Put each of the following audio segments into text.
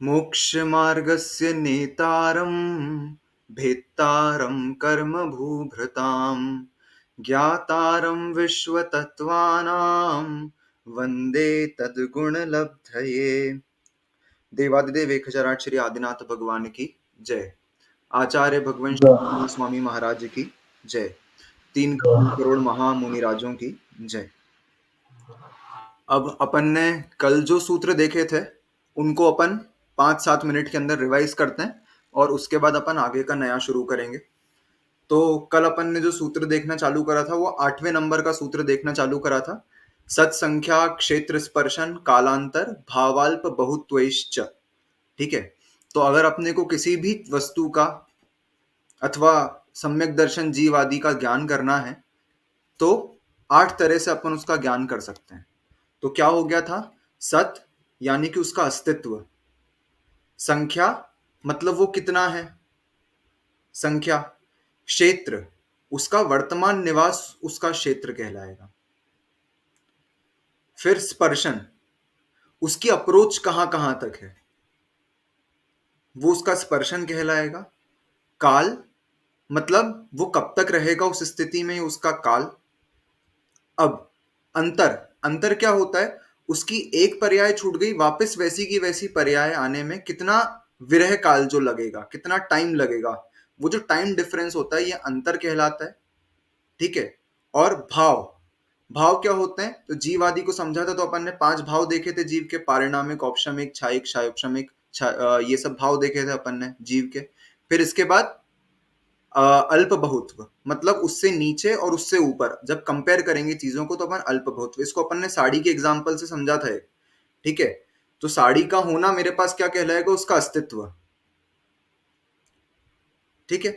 मोक्षमार्गस्य नेतारं भेत्तारं कर्मभूभृतां ज्ञातारं विश्वतत्त्वानां वन्दे तद्गुणलब्धये। देवादिदेव एक हजार आठ श्री आदिनाथ भगवान की जय। आचार्य भगवान श्री स्वामी महाराज की जय। 3 करोड़ महामुनिराजों की जय। अब अपन ने कल जो सूत्र देखे थे उनको अपन 5-7 मिनट के अंदर रिवाइज करते हैं और उसके बाद अपन आगे का नया शुरू करेंगे। तो कल अपन ने जो सूत्र देखना चालू करा था वो 8वें नंबर का सूत्र देखना चालू करा था। सत्संख्या क्षेत्र स्पर्शन कालांतर भावाल्प बहुत्वैश्च। ठीक है। तो अगर अपने को किसी भी वस्तु का अथवा सम्यक दर्शन जीव आदि का ज्ञान करना है तो 8 तरह से अपन उसका ज्ञान कर सकते हैं। तो क्या हो गया था? सत यानी कि उसका अस्तित्व, संख्या मतलब वो कितना है, संख्या, क्षेत्र उसका वर्तमान निवास, उसका क्षेत्र कहलाएगा। फिर स्पर्शन, उसकी अप्रोच कहां कहां तक है, वो उसका स्पर्शन कहलाएगा। काल मतलब वो कब तक रहेगा उस स्थिति में, उसका काल। अब अंतर, अंतर क्या होता है? उसकी एक पर्याय छूट गई, वापस वैसी की वैसी पर्याय आने में कितना विरह काल जो लगेगा, कितना टाइम लगेगा, वो जो टाइम डिफरेंस होता है ये अंतर कहलाता है। ठीक है। और भाव, भाव क्या होते हैं? तो जीव आदि को समझा था तो अपन ने 5 भाव देखे थे जीव के, पारिणामिक, औपशमिक, क्षायिक, क्षायोपशमिक, ये सब भाव देखे थे अपन ने जीव के। फिर इसके बाद अल्प बहुत्व मतलब उससे नीचे और उससे ऊपर जब कंपेयर करेंगे चीजों को तो अपन अल्प बहुत्व, इसको अपन ने साड़ी के एग्जांपल से समझा था। ठीक है। तो साड़ी का होना मेरे पास क्या कहलाएगा? उसका अस्तित्व। ठीक है।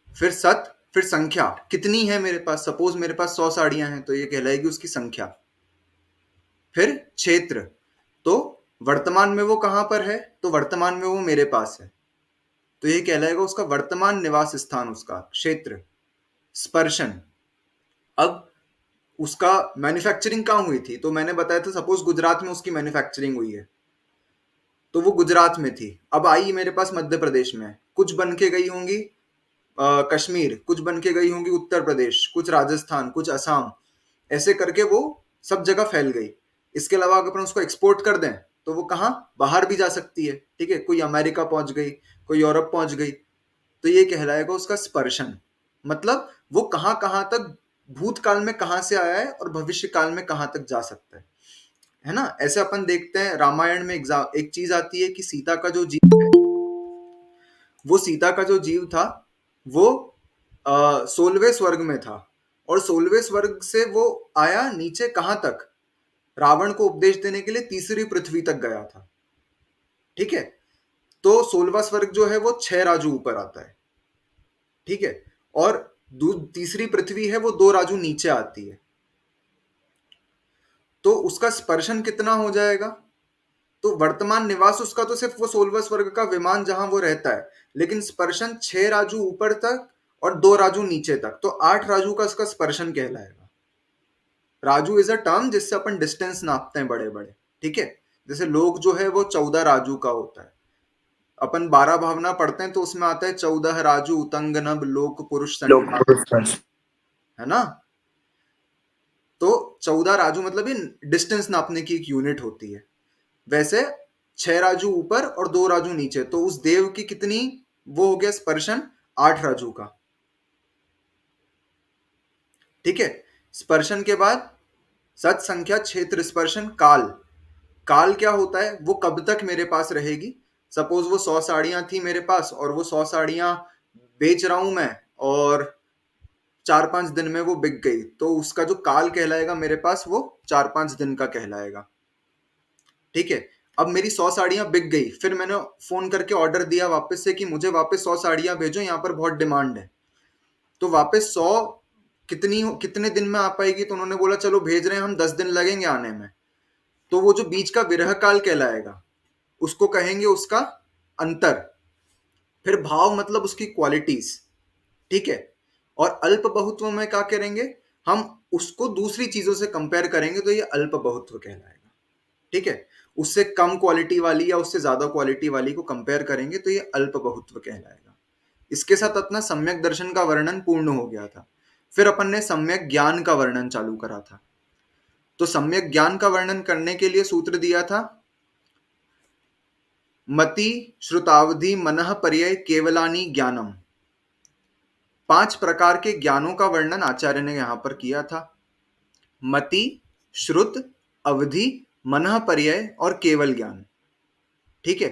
फिर सत, फिर संख्या कितनी है मेरे पास, सपोज मेरे पास 100 साड़ियां हैं तो ये कहलाएगी उसकी संख्या। फिर क्षेत्र, तो वर्तमान में वो कहां पर है, तो वर्तमान में वो मेरे पास है तो ये कहलाएगा उसका वर्तमान निवास स्थान, उसका क्षेत्र। स्पर्शन, अब उसका मैन्युफैक्चरिंग कहाँ हुई थी, तो मैंने बताया था सपोज गुजरात में उसकी मैन्युफैक्चरिंग हुई है तो वो गुजरात में थी, अब आई मेरे पास मध्य प्रदेश में, कुछ बन के गई होंगी कश्मीर, कुछ बन के गई होंगी उत्तर प्रदेश, कुछ राजस्थान, कुछ असम, ऐसे करके वो सब जगह फैल गई। इसके अलावा अगर अपन उसको एक्सपोर्ट कर दें तो वो कहाँ बाहर भी जा सकती है। ठीक है। कोई अमेरिका पहुंच गई, कोई यूरोप पहुंच गई, तो ये कहलाएगा उसका स्पर्शन। मतलब वो कहाँ कहाँ तक, भूतकाल में कहाँ से आया है और भविष्य काल में कहाँ तक जा सकता है ना। ऐसे अपन देखते हैं रामायण में एक चीज आती है कि सीता का जो जीव है, वो सीता का जो जीव था वो 16वें स्वर्ग में था और 16वें स्वर्ग से वो आया नीचे कहाँ तक, रावण को उपदेश देने के लिए तीसरी पृथ्वी तक गया था। ठीक है। तो 16वां स्वर्ग जो है वो 6 राजू ऊपर आता है। ठीक है। और तीसरी पृथ्वी है वो 2 राजू नीचे आती है। तो उसका स्पर्शन कितना हो जाएगा? तो वर्तमान निवास उसका तो सिर्फ वो 16वां स्वर्ग का विमान जहां वो रहता है, लेकिन स्पर्शन 6 राजू ऊपर तक और 2 राजू नीचे तक, तो 8 राजू का उसका स्पर्शन कहलाएगा। राजू इज अ टर्म जिससे अपन डिस्टेंस नापते हैं बड़े बड़े। ठीक है। जैसे लोग जो है वो 14 राजू का होता है, अपन 12 भावना पढ़ते हैं तो उसमें आता है 14 राजू उतंग नभ लोक पुरुष लोग संख्या, है ना। तो 14 राजू मतलब ये डिस्टेंस नापने की एक यूनिट होती है। वैसे 6 राजू ऊपर और 2 राजू नीचे, तो उस देव की कितनी, वो हो गया स्पर्शन 8 राजू का। ठीक है। स्पर्शन के बाद सत, संख्या, क्षेत्र, स्पर्शन, काल। काल क्या होता है? वो कब तक मेरे पास रहेगी। सपोज वो 100 साड़ियां थी मेरे पास और वो 100 साड़ियां बेच रहा हूं मैं और 4-5 दिन में वो बिक गई, तो उसका जो काल कहलाएगा मेरे पास वो 4-5 दिन का कहलाएगा। ठीक है। अब मेरी 100 साड़ियां बिक गई, फिर मैंने फोन करके ऑर्डर दिया वापस से कि मुझे वापस 100 साड़ियां भेजो, यहाँ पर बहुत डिमांड है। तो वापस 100 कितने दिन में आ पाएगी, तो उन्होंने बोला चलो भेज रहे हैं हम, 10 दिन लगेंगे आने में। तो वो जो बीच का विरह काल कहलाएगा उसको कहेंगे उसका अंतर। फिर भाव मतलब उसकी क्वालिटीज। ठीक है। और अल्प बहुत्व में क्या करेंगे, हम उसको दूसरी चीजों से कंपेयर करेंगे तो ये अल्प बहुत्व कहलाएगा। ठीक है, उससे कम क्वालिटी वाली या उससे ज्यादा क्वालिटी वाली को कंपेयर करेंगे तो ये अल्प बहुत्व कहलाएगा। इसके साथ अपना सम्यक दर्शन का वर्णन पूर्ण हो गया था। फिर अपन ने सम्यक ज्ञान का वर्णन चालू करा था। तो सम्यक ज्ञान का वर्णन करने के लिए सूत्र दिया था, मति श्रुतावधि मनः पर्यय केवलानी ज्ञानम। 5 प्रकार के ज्ञानों का वर्णन आचार्य ने यहां पर किया था, मति, श्रुत, अवधि, मनः पर्यय और केवल ज्ञान। ठीक है,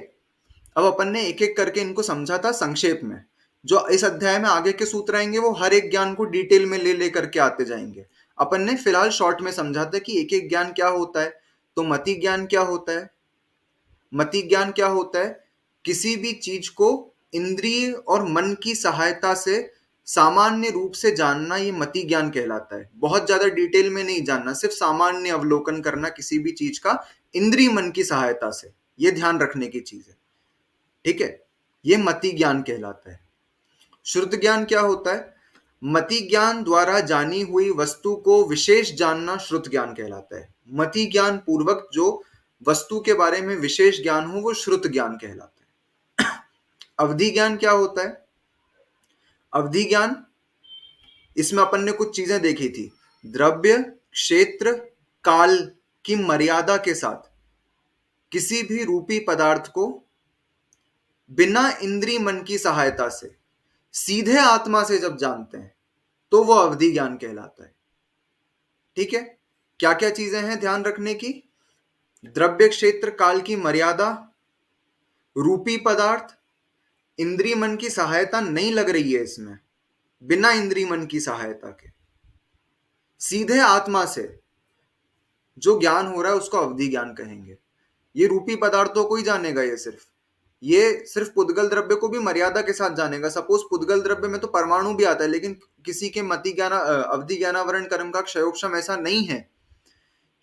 अब अपन ने एक एक करके इनको समझा था संक्षेप में। जो इस अध्याय में आगे के सूत्र आएंगे वो हर एक ज्ञान को डिटेल में ले लेकर के आते जाएंगे। अपन ने फिलहाल शॉर्ट में समझा था कि एक एक ज्ञान क्या होता है। तो मति ज्ञान क्या होता है? मति ज्ञान क्या होता है? किसी भी चीज को इंद्रिय और मन की सहायता से सामान्य रूप से जानना, ये मति ज्ञान कहलाता है। बहुत ज्यादा डिटेल में नहीं जानना, सिर्फ सामान्य अवलोकन करना किसी भी चीज का इंद्रिय मन की सहायता से, ये ध्यान रखने की चीज है। ठीक है, ये मति ज्ञान कहलाता है। श्रुत ज्ञान क्या होता है? मति ज्ञान द्वारा जानी हुई वस्तु को विशेष जानना श्रुत ज्ञान कहलाता है। मति ज्ञान पूर्वक जो वस्तु के बारे में विशेष ज्ञान हो वो श्रुत ज्ञान कहलाता है। अवधि ज्ञान क्या होता है? अवधि ज्ञान, इसमें अपन ने कुछ चीजें देखी थी, द्रव्य, क्षेत्र, काल की मर्यादा के साथ किसी भी रूपी पदार्थ को बिना इंद्रिय मन की सहायता से सीधे आत्मा से जब जानते हैं तो वो अवधि ज्ञान कहलाता है। ठीक है, क्या क्या चीजें हैं ध्यान रखने की? द्रव्य, क्षेत्र, काल की मर्यादा, रूपी पदार्थ, इंद्रिय मन की सहायता नहीं लग रही है इसमें, बिना इंद्रिय मन की सहायता के सीधे आत्मा से जो ज्ञान हो रहा है उसको अवधि ज्ञान कहेंगे। ये रूपी पदार्थों को ही जानेगा, ये सिर्फ पुद्गल द्रव्य को भी मर्यादा के साथ जानेगा। सपोज पुद्गल द्रव्य में तो परमाणु भी आता है, लेकिन किसी के मति ज्ञान अवधि ज्ञानावरण कर्म का क्षयोक्षम ऐसा नहीं है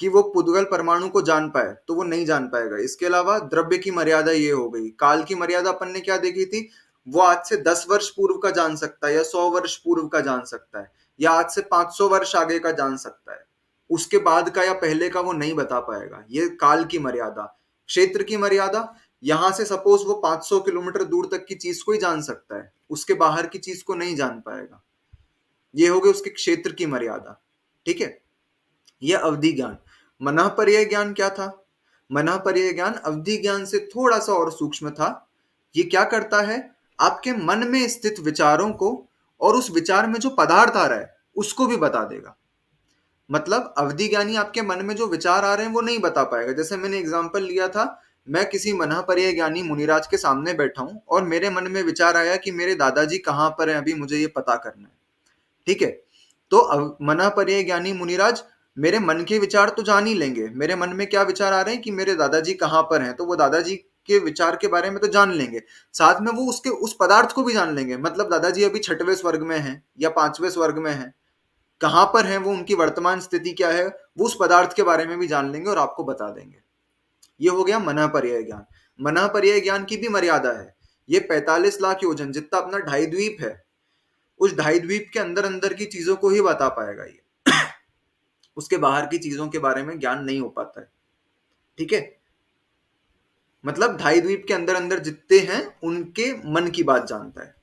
कि वो पुद्गल परमाणु को जान पाए, तो वो नहीं जान पाएगा। इसके अलावा द्रव्य की मर्यादा ये हो गई। काल की मर्यादा अपन ने क्या देखी थी? वो आज से 10 वर्ष पूर्व का जान सकता है, या 100 वर्ष पूर्व का जान सकता है, या आज से 500 वर्ष आगे का जान सकता है। उसके बाद का या पहले का वो नहीं बता पाएगा, ये काल की मर्यादा। क्षेत्र की मर्यादा, यहां से सपोज वो 500 किलोमीटर दूर तक की चीज को ही जान सकता है, उसके बाहर की चीज को नहीं जान पाएगा। ये हो गए उसके क्षेत्र की मर्यादा। ठीक है, ये अवधि ज्ञान। मनः पर्यय ज्ञान क्या था? मनः पर्यय ज्ञान अवधि ज्ञान से थोड़ा सा और सूक्ष्म था। ये क्या करता है? आपके मन में स्थित विचारों को और उस विचार में जो पदार्थ आ रहा है उसको भी बता देगा। मतलब अवधि ज्ञानी आपके मन में जो विचार आ रहे हैं वो नहीं बता पाएगा। जैसे मैंने एग्जांपल लिया था, मैं किसी मनः पर्यय ज्ञानी मुनिराज के सामने बैठा हूं और मेरे मन में विचार आया कि मेरे दादाजी कहां पर हैं, अभी मुझे ये पता करना है। ठीक है, तो मनः पर्यय ज्ञानी मुनिराज मेरे मन के विचार तो जान ही लेंगे। मेरे मन में क्या विचार आ रहे हैं कि मेरे दादाजी कहां पर हैं, तो वो दादाजी के विचार के बारे में तो जान लेंगे, साथ में वो उसके उस पदार्थ को भी जान लेंगे। मतलब दादाजी अभी 6वें स्वर्ग में हैं या 5वें स्वर्ग में हैं, कहां पर हैं वो, उनकी वर्तमान स्थिति क्या है, वो उस पदार्थ के बारे में भी जान लेंगे और आपको बता देंगे। ये हो गया मनः पर्यय ज्ञान। मनः पर्यय ज्ञान की भी मर्यादा है। ये 45 लाख योजन जितना अपना ढाई द्वीप है, उस ढाई द्वीप के अंदर अंदर की चीजों को ही बता पाएगा ये। उसके बाहर की चीजों के बारे में ज्ञान नहीं हो पाता है। ठीक है, मतलब ढाई द्वीप के अंदर अंदर जितने हैं उनके मन की बात जानता है।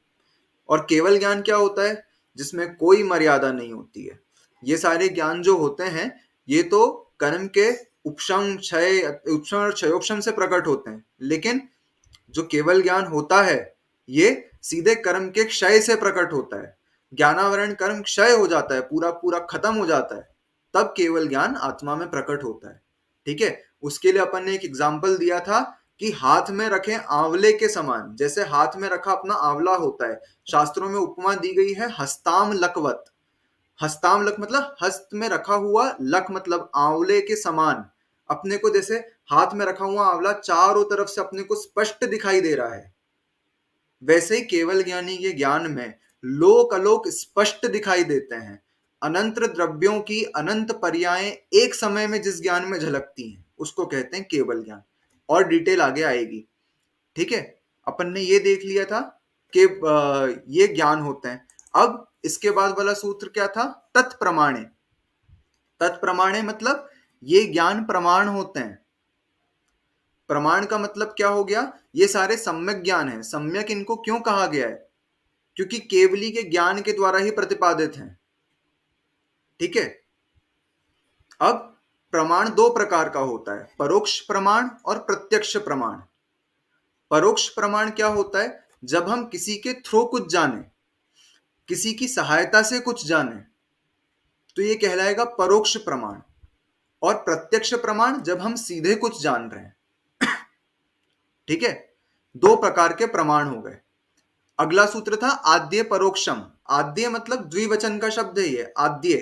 और केवल ज्ञान क्या होता है? जिसमें कोई मर्यादा नहीं होती है। ये सारे ज्ञान जो होते हैं ये तो कर्म के उपशम क्षय उपशम और क्षयोक्षम से प्रकट होते हैं, लेकिन जो केवल ज्ञान होता है ये सीधे कर्म के क्षय से प्रकट होता है। ज्ञानावरण कर्म क्षय हो जाता है, पूरा पूरा खत्म हो जाता है, तब केवल ज्ञान आत्मा में प्रकट होता है। ठीक है, उसके लिए अपन ने एक एग्जाम्पल दिया था कि हाथ में रखे आंवले के समान, जैसे हाथ में रखा अपना आंवला होता है, शास्त्रों में उपमा दी गई है हस्ताम लकवत। हस्ताम लक मतलब हस्त में रखा हुआ, लक मतलब आंवले के समान। अपने को जैसे हाथ में रखा हुआ आंवला चारों तरफ से अपने को स्पष्ट दिखाई दे रहा है, वैसे ही केवल ज्ञानी के ज्ञान में लोक अलोक स्पष्ट दिखाई देते हैं। अनंत द्रव्यों की अनंत पर्यायें एक समय में जिस ज्ञान में झलकती हैं उसको कहते हैं केवल ज्ञान। और डिटेल आगे आएगी। ठीक है, अपन ने ये देख लिया था कि ये ज्ञान होते हैं। अब इसके बाद वाला सूत्र क्या था? तत्प्रमाणे। तत्प्रमाणे मतलब ये ज्ञान प्रमाण होते हैं। प्रमाण का मतलब क्या हो गया, ये सारे सम्यक ज्ञान है। सम्यक इनको क्यों कहा गया है, क्योंकि केवली के ज्ञान के द्वारा ही प्रतिपादित हैं। ठीक है। अब प्रमाण दो प्रकार का होता है, परोक्ष प्रमाण और प्रत्यक्ष प्रमाण। परोक्ष प्रमाण क्या होता है, जब हम किसी के थ्रू कुछ जाने, किसी की सहायता से कुछ जाने, तो ये कहलाएगा परोक्ष प्रमाण। और प्रत्यक्ष प्रमाण जब हम सीधे कुछ जान रहे हैं। ठीक है, दो प्रकार के प्रमाण हो गए। अगला सूत्र था आद्य परोक्षम। आद्य मतलब द्विवचन का शब्द है ये, आद्य।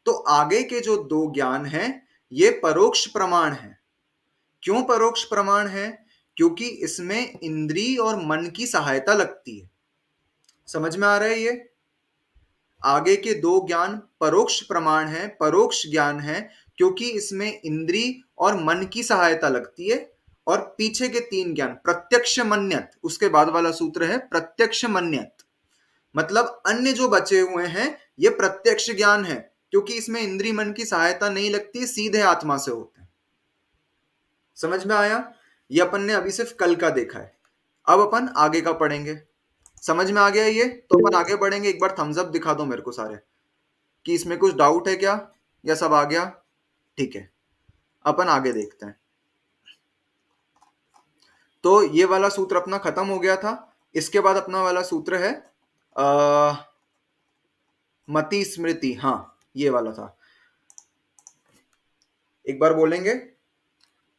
तो आगे के जो दो ज्ञान हैं ये परोक्ष प्रमाण है। क्यों परोक्ष प्रमाण है, क्योंकि इसमें इंद्रिय और मन की सहायता लगती है। समझ में आ रहा है ये, आगे के दो ज्ञान परोक्ष प्रमाण है, परोक्ष ज्ञान है, क्योंकि इसमें इंद्रिय और मन की सहायता लगती है। और पीछे के तीन ज्ञान प्रत्यक्ष मन्यत, उसके बाद वाला सूत्र है प्रत्यक्ष मन्यत, मतलब अन्य जो बचे हुए हैं ये प्रत्यक्ष ज्ञान है, क्योंकि इसमें इंद्रिय मन की सहायता नहीं लगती, सीधे आत्मा से होते हैं। समझ में आया, ये अपन ने अभी सिर्फ कल का देखा है, अब अपन आगे का पढ़ेंगे। समझ में आ गया ये, तो अपन आगे बढ़ेंगे। एक बार थम्स अप दिखा दो मेरे को सारे, कि इसमें कुछ डाउट है क्या, या सब आ गया। ठीक है, अपन आगे देखते हैं। तो ये वाला सूत्र अपना खत्म हो गया था। इसके बाद अपना वाला सूत्र है मति स्मृति। हाँ, ये वाला था, एक बार बोलेंगे।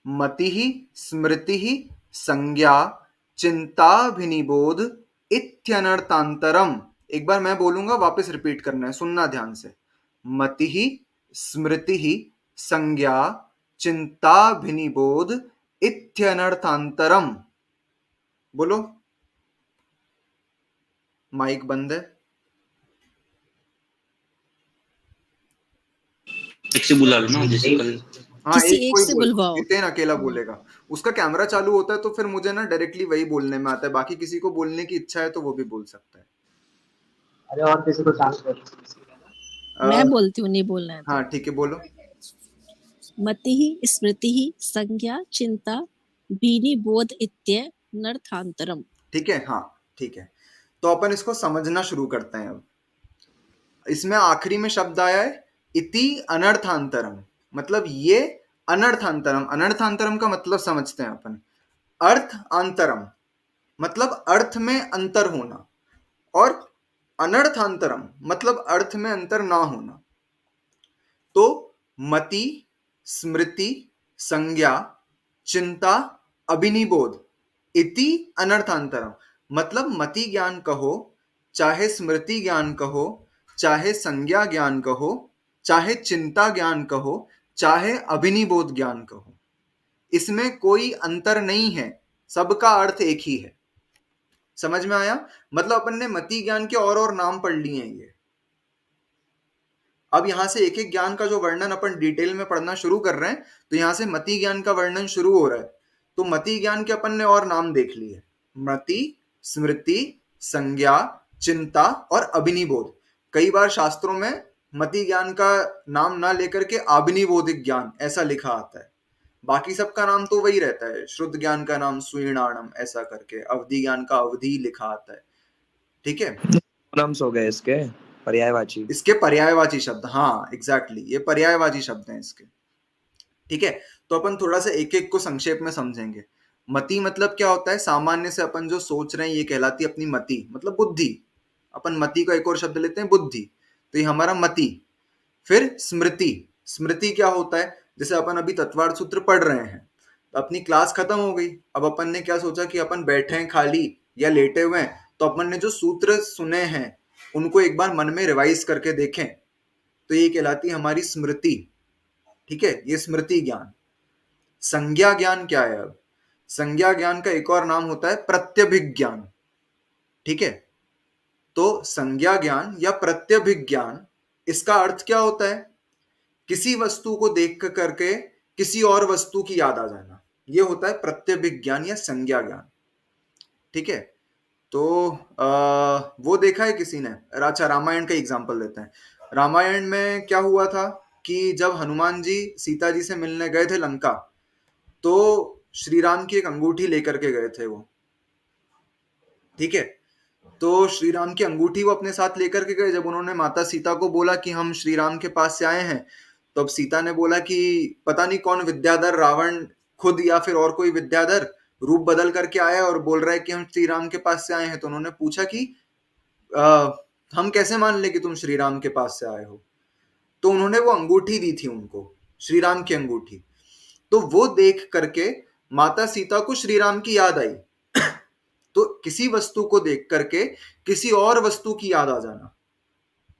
मति ही स्मृति ही संज्ञा चिंताभिनिबोध इत्यनर्थांतरम। एक बार मैं बोलूंगा, वापस रिपीट करना है, सुनना ध्यान से। मति ही स्मृति ही संज्ञा चिंताभिनिबोध इत्यनर्थांतरम। बोलो, माइक बंद है। एक से बुला लो ना, जैसे कल। हाँ, किसी एक एक कोई से बोल, बुलवाओ। जितेन अकेला बोलेगा। उसका कैमरा चालू होता है तो फिर मुझे ना डायरेक्टली वही बोलने में आता है, बाकी किसी को बोलने की इच्छा है तो वो भी बोल सकता है। अरे और किसी को चांस दे। मैं बोलती हूँ, नहीं बोलना है तो। हाँ ठीक है, बोलो। मति ही स्मृति ही संज्ञा चिंता भीनि बोध इत्य नर्थांतरम। ठीक है, हाँ ठीक है। तो अपन इसको समझना शुरू करते हैं अब। इसमें आखिरी में शब्द आया है इति अनर्थांतरम, मतलब ये अनर्थांतरम। अनर्थांतरम का मतलब समझते हैं अपन। अर्थ अंतरम मतलब अर्थ में अंतर होना, और अनर्थांतरम मतलब अर्थ में अंतर ना होना। तो मति स्मृति संज्ञा चिंता अभिनिबोध इति अनर्थांतरम, मतलब मति ज्ञान कहो, चाहे स्मृति ज्ञान कहो, चाहे संज्ञा ज्ञान कहो, चाहे चिंता ज्ञान कहो, चाहे अभिनिबोध ज्ञान कहो, इसमें कोई अंतर नहीं है, सबका अर्थ एक ही है। समझ में आया, मतलब अपन ने मति ज्ञान के और नाम पढ़ लिए हैं ये। अब यहां से एक एक ज्ञान का जो वर्णन अपन डिटेल में पढ़ना शुरू कर रहे हैं, तो यहां से मति ज्ञान का वर्णन शुरू हो रहा है। तो मति ज्ञान के अपन ने और नाम देख लिए, मति स्मृति संज्ञा चिंता और अभिनिबोध। कई बार शास्त्रों में मति ज्ञान का नाम ना लेकर के अभिनिबोधिक ज्ञान ऐसा लिखा आता है, बाकी सबका नाम तो वही रहता है। शुद्ध ज्ञान का नाम सुईणाणम ऐसा करके, अवधि ज्ञान का अवधि लिखा आता है। ठीक है, नाम्स हो गए इसके पर्यायवाची। इसके पर्यायवाची शब्द, हाँ एग्जैक्टली, ये पर्यायवाची शब्द हैं इसके। ठीक है, तो अपन थोड़ा सा एक एक को संक्षेप में समझेंगे। मति मतलब क्या होता है, सामान्य से अपन जो सोच रहे हैं ये कहलाती है अपनी मति, मतलब बुद्धि। अपन मति का एक और शब्द लेते हैं बुद्धि, तो ये हमारा मति। फिर स्मृति, स्मृति क्या होता है, जैसे अपन अभी तत्वार्थ सूत्र पढ़ रहे हैं, तो अपनी क्लास खत्म हो गई, अब अपन ने क्या सोचा कि अपन बैठे हैं खाली या लेटे हुए हैं, तो अपन ने जो सूत्र सुने हैं उनको एक बार मन में रिवाइज करके देखें, तो ये कहलाती है हमारी स्मृति। ठीक है, ये स्मृति ज्ञान। संज्ञा ज्ञान क्या है, अब संज्ञा ज्ञान का एक और नाम होता है प्रत्यभिज्ञान। ठीक है, तो संज्ञा ज्ञान या प्रत्यभिज्ञान, इसका अर्थ क्या होता है, किसी वस्तु को देख करके किसी और वस्तु की याद आ जाना, ये होता है प्रत्यभिज्ञान या संज्ञा ज्ञान। ठीक है, तो वो देखा है किसी ने। अच्छा, रामायण का एग्जांपल देते हैं। रामायण में क्या हुआ था कि जब हनुमान जी सीता जी से मिलने गए थे लंका, तो श्री राम की एक अंगूठी लेकर के गए थे वो, ठीक है। तो श्री राम की अंगूठी वो अपने साथ लेकर के गए। जब उन्होंने माता सीता को बोला कि हम श्री राम के पास से आए हैं, तो अब सीता ने बोला कि पता नहीं कौन विद्याधर, रावण खुद या फिर और कोई विद्याधर रूप बदल करके आया और बोल रहा है कि हम श्री राम के पास से आए हैं। तो उन्होंने पूछा कि हम कैसे मान ले कि तुम श्री राम के पास से आए हो। तो उन्होंने वो अंगूठी दी थी उनको, श्री राम की अंगूठी। तो वो देख करके माता सीता को श्री राम की याद आई। तो किसी वस्तु को देख करके किसी और वस्तु की याद आ जाना,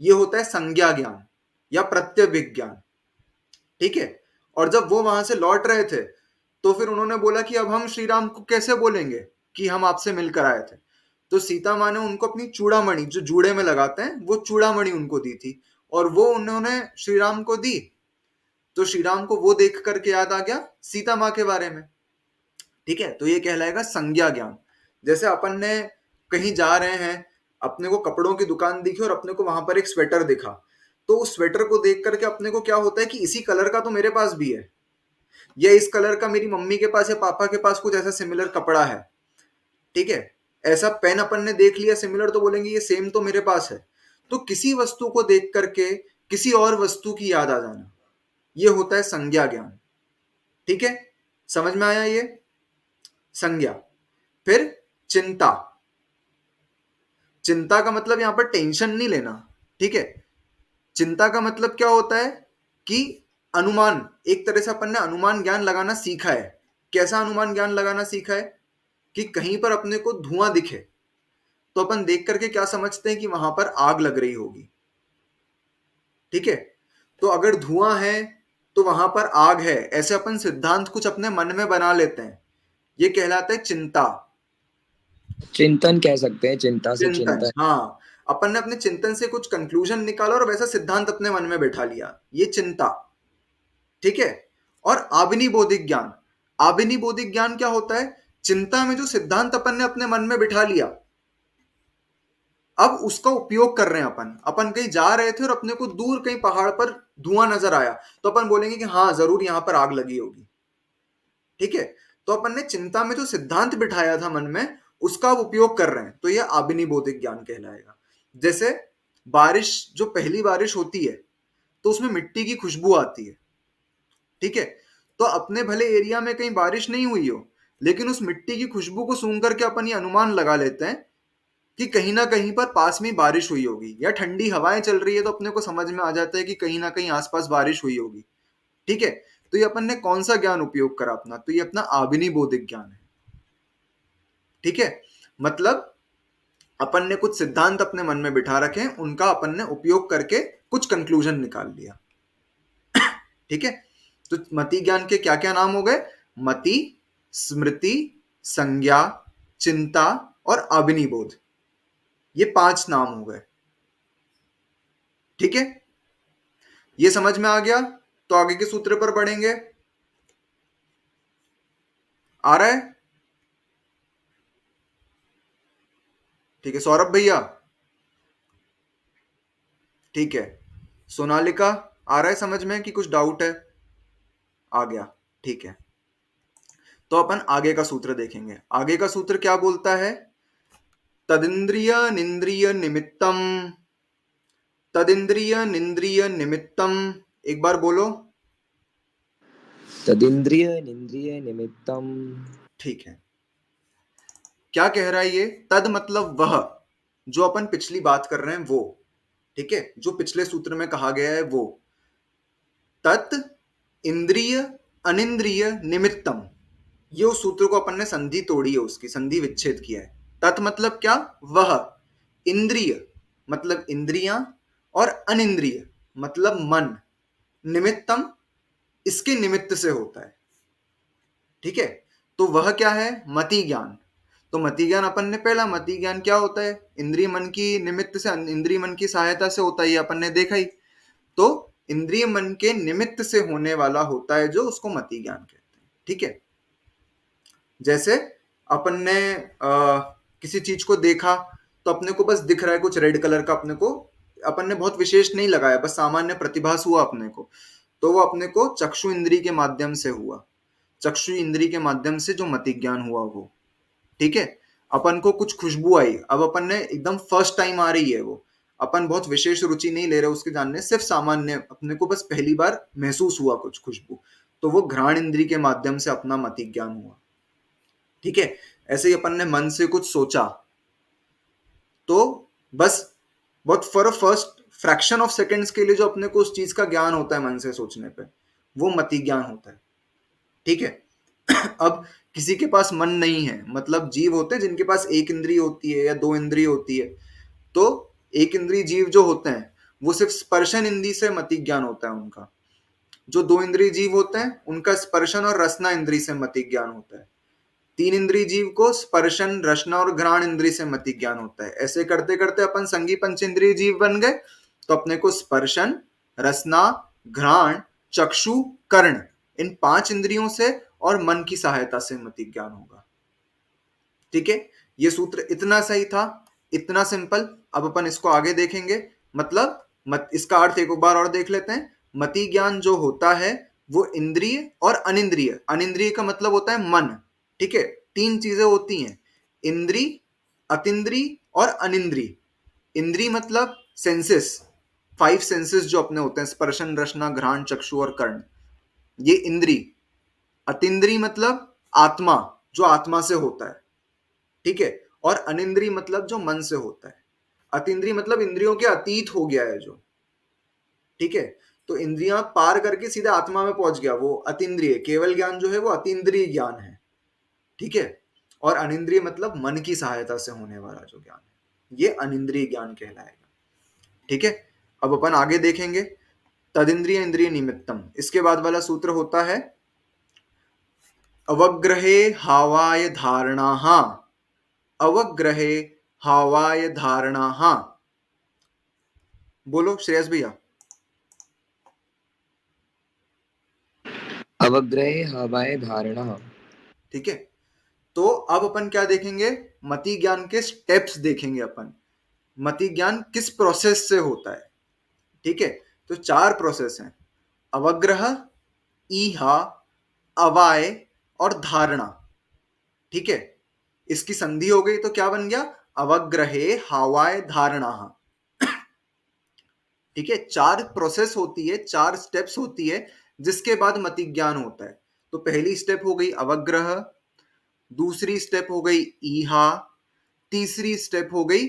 ये होता है संज्ञा ज्ञान या प्रत्यभिज्ञान, ठीक है। और जब वो वहां से लौट रहे थे, तो फिर उन्होंने बोला कि अब हम श्री राम को कैसे बोलेंगे कि हम आपसे मिलकर आए थे। तो सीता माँ ने उनको अपनी चूड़ामणि, जो जूड़े में लगाते हैं, वो चूड़ामणि उनको दी थी, और वो उन्होंने श्री राम को दी। तो श्री राम को वो देख करके याद आ गया सीता माँ के बारे में, ठीक है। तो ये कहलाएगा संज्ञा ज्ञान। जैसे अपन ने कहीं जा रहे हैं, अपने को कपड़ों की दुकान दिखी और अपने को वहां पर एक स्वेटर दिखा, तो उस स्वेटर को देख करके अपने को क्या होता है कि इसी कलर का तो मेरे पास भी है, या इस कलर का मेरी मम्मी के पास या पापा के पास कुछ ऐसा सिमिलर कपड़ा है, ठीक है। ऐसा पेन अपन ने देख लिया सिमिलर, तो बोलेंगे ये सेम तो मेरे पास है। तो किसी वस्तु को देख करके किसी और वस्तु की याद आ जाना, ये होता है संज्ञा ज्ञान, ठीक है। समझ में आया ये संज्ञा। फिर चिंता। चिंता का मतलब यहां पर टेंशन नहीं लेना, ठीक है। चिंता का मतलब क्या होता है कि अनुमान, एक तरह से अपन ने अनुमान ज्ञान लगाना सीखा है। कैसा अनुमान ज्ञान लगाना सीखा है कि कहीं पर अपने को धुआं दिखे, तो अपन देख करके क्या समझते हैं कि वहां पर आग लग रही होगी, ठीक है। तो अगर धुआं है तो वहां पर आग है, ऐसे अपन सिद्धांत कुछ अपने मन में बना लेते हैं, ये कहलाता है चिंता। चिंतन कह सकते हैं, चिंता से चिंतन, चिंतन। हाँ, अपन ने अपने चिंतन से कुछ कंक्लूजन निकाला और वैसा सिद्धांत अपने मन में बैठा लिया, ये चिंता, ठीक है। और आबिनिबोधिक ज्ञान। आबिनिबोधिक ज्ञान क्या होता है? चिंता में जो सिद्धांत अपन ने अपने मन में बिठा लिया, अब उसका उपयोग कर रहे हैं। अपन कहीं जा रहे थे और अपने को दूर कहीं पहाड़ पर धुआं नजर आया, तो अपन बोलेंगे कि हाँ जरूर यहां पर आग लगी होगी, ठीक है। तो अपन ने चिंता में जो सिद्धांत बिठाया था मन में, उसका अब उपयोग कर रहे हैं, तो यह आबिनिबोधिक ज्ञान कहलाएगा। जैसे बारिश, जो पहली बारिश होती है तो उसमें मिट्टी की खुशबू आती है, ठीक है। तो अपने भले एरिया में कहीं बारिश नहीं हुई हो, लेकिन उस मिट्टी की खुशबू को सूंघ करके अपन ये अनुमान लगा लेते हैं कि कहीं ना कहीं पर पास में बारिश हुई होगी, या ठंडी हवाएं चल रही है तो अपने को समझ में आ जाता है कि कहीं ना कहीं आसपास बारिश हुई होगी, ठीक है। तो ये अपन ने कौन सा ज्ञान उपयोग करा अपना? तो ये अपना आबिनिबोधिक ज्ञान है, ठीक है। मतलब अपन ने कुछ सिद्धांत अपने मन में बिठा रखे हैं, उनका अपन ने उपयोग करके कुछ कंक्लूजन निकाल लिया, ठीक है। तो मति ज्ञान के क्या क्या नाम हो गए? मति, स्मृति, संज्ञा, चिंता और आबिनिबोध, ये 5 नाम हो गए, ठीक है। ये समझ में आ गया? तो आगे के सूत्र पर बढ़ेंगे। आ रहा है? ठीक है सौरभ भैया, ठीक है। सोनालिका, आ रहा है समझ में कि कुछ डाउट है? आ गया, ठीक है। तो अपन आगे का सूत्र देखेंगे। आगे का सूत्र क्या बोलता है? तदिंद्रिय निंद्रिय निमित्तम, तदिंद्रिय निंद्रिय निमित्तम, एक बार बोलो। तदिंद्रिय निंद्रिय निमित्तम। ठीक है। क्या कह रहा है ये? तद मतलब वह, जो अपन पिछली बात कर रहे हैं वो, ठीक है, जो पिछले सूत्र में कहा गया है वो। तत् इंद्रिय अनिंद्रिय निमित्तम, ये उस सूत्र को अपन ने संधि तोड़ी है, उसकी संधि विच्छेद किया है। तत् मतलब क्या? वह। इंद्रिय मतलब इंद्रियां, और अनिंद्रिय मतलब मन। निमित्तम इसके निमित्त से होता है, ठीक है। तो वह क्या है? मति ज्ञान। तो मति ज्ञान अपन ने पहला, मति ज्ञान क्या होता है? इंद्रिय मन की निमित्त से, इंद्रिय मन की सहायता से होता है, ये अपन ने देखा ही। तो इंद्रिय मन के निमित्त से होने वाला होता है जो, उसको मति ज्ञान कहते हैं, ठीक है। जैसे अपन ने किसी चीज को देखा, तो अपने को बस दिख रहा है कुछ रेड कलर का, अपने को, अपन ने बहुत विशेष नहीं लगाया, बस सामान्य प्रतिभास हुआ अपने को, तो वो अपने को चक्षु इंद्रिय के माध्यम से हुआ। चक्षु इंद्री के माध्यम से जो मति ज्ञान हुआ वो, ठीक है। अपन को कुछ खुशबू आई, अब अपन ने एकदम फर्स्ट टाइम आ रही है वो, अपन बहुत विशेष रुचि नहीं ले रहे उसके जानने, सिर्फ सामान्य अपने को बस पहली बार महसूस हुआ कुछ खुशबू, तो वो घ्राण इंद्री के माध्यम से अपना मति ज्ञान हुआ, ठीक है। ऐसे ही अपन ने मन से कुछ सोचा, तो बस बहुत for a first fraction of seconds के लिए जो अपने को उस चीज का ज्ञान होता है मन से सोचने पे, वो मति ज्ञान होता है, ठीक है। अब किसी के पास मन नहीं है, मतलब जीव होते हैं जिनके पास एक इंद्रिय होती है या दो इंद्रिय होती है, तो एक इंद्रिय जीव जो होते हैं वो सिर्फ स्पर्शन इंद्रिय से मति ज्ञान होता है उनका। जो दो इंद्रिय जीव होते हैं उनका स्पर्शन और रसना इंद्रिय से मति ज्ञान होता है। तीन इंद्रिय जीव को स्पर्शन, रसना और घ्राण इंद्रिय से मति ज्ञान होता है। ऐसे करते करते अपन संगी पंच इंद्रिय जीव बन गए, तो अपने को स्पर्शन, रसना, घ्राण, चक्षु, कर्ण, इन पांच इंद्रियों से और मन की सहायता से मति ज्ञान होगा, ठीक है। ये सूत्र इतना सही था, इतना सिंपल। अब अपन इसको आगे देखेंगे, मतलब इसका अर्थ एक बार और देख लेते हैं। मति ज्ञान जो होता है वो इंद्रिय और अनिंद्रिय, अनिंद्रिय का मतलब होता है मन, ठीक है। तीन चीजें होती हैं, इंद्रिय, अतिंद्रिय और अनिंद्रिय। इंद्रिय मतलब सेंसेस, 5 सेंसेस जो अपने होते हैं, स्पर्शन, रसना, घ्राण, चक्षु और कर्ण, ये इंद्रिय। अतिंद्रिय मतलब आत्मा, जो आत्मा से होता है, ठीक है। और अनिंद्रिय मतलब जो मन से होता है। अतिंद्रिय मतलब इंद्रियों के अतीत हो गया है जो, ठीक है। तो इंद्रियां पार करके सीधे आत्मा में पहुंच गया, वो अतिंद्रिय। केवल ज्ञान जो है वो अतीन्द्रिय ज्ञान है, ठीक है। और अनिंद्रिय मतलब मन की सहायता से होने वाला जो ज्ञान है, ये अनिंद्रिय ज्ञान कहलाएगा, ठीक है। अब अपन आगे देखेंगे, तदिंद्रिय इंद्रिय निमित्तम। इसके बाद वाला सूत्र होता है अवग्रहे हावाय धारणाः, अवग्रहे हावाय धारणाः। बोलो श्रेयस भैया। अवग्रहे हवाए धारणा। ठीक है, तो अब अपन क्या देखेंगे, मति ज्ञान के स्टेप्स देखेंगे अपन, मति ज्ञान किस प्रोसेस से होता है, ठीक है। तो 4 प्रोसेस हैं, अवग्रह, ईहा, अवाय और धारणा, ठीक है। इसकी संधि हो गई तो क्या बन गया, अवग्रहे हावाय धारणा, ठीक है। 4 प्रोसेस होती है, 4 स्टेप्स होती है, जिसके बाद मति ज्ञान होता है। तो पहली स्टेप हो गई अवग्रह, दूसरी स्टेप हो गई ईहा, तीसरी स्टेप हो गई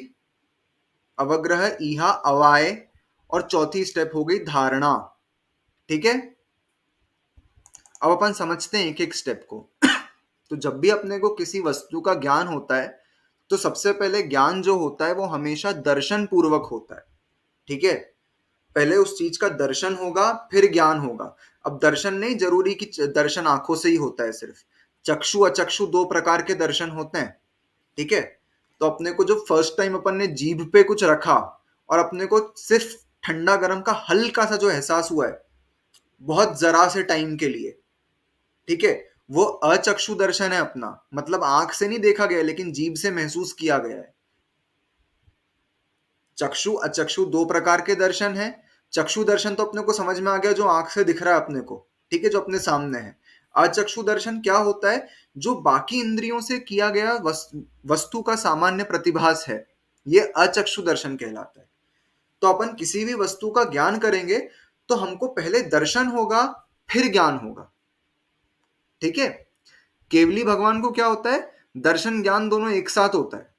अवग्रह, ईहा, अवाय, और चौथी स्टेप हो गई धारणा, ठीक है। अब अपन समझते हैं एक एक स्टेप को। तो जब भी अपने को किसी वस्तु का ज्ञान होता है, तो सबसे पहले ज्ञान जो होता है वो हमेशा दर्शन पूर्वक होता है, ठीक है। पहले उस चीज का दर्शन होगा, फिर ज्ञान होगा। अब दर्शन नहीं जरूरी कि दर्शन आंखों से ही होता है, सिर्फ चक्षु अचक्षु 2 प्रकार के दर्शन होते हैं, ठीक है। तो अपने को जो फर्स्ट टाइम अपन ने जीभ पे कुछ रखा और अपने को सिर्फ ठंडा गर्म का हल्का सा जो एहसास हुआ है, बहुत जरा से टाइम के लिए, ठीक है, वो अचक्षु दर्शन है अपना, मतलब आंख से नहीं देखा गया लेकिन जीभ से महसूस किया गया है। चक्षु अचक्षु 2 प्रकार के दर्शन है। चक्षु दर्शन तो अपने को समझ में आ गया, जो आंख से दिख रहा है अपने को, ठीक है, जो अपने सामने है। अचक्षु दर्शन क्या होता है, जो बाकी इंद्रियों से किया गया वस्तु का सामान्य प्रतिभास है, ये अचक्षु दर्शन कहलाता है। तो अपन किसी भी वस्तु का ज्ञान करेंगे तो हमको पहले दर्शन होगा, फिर ज्ञान होगा, ठीक है। केवली भगवान को क्या होता है, दर्शन ज्ञान दोनों एक साथ होता है,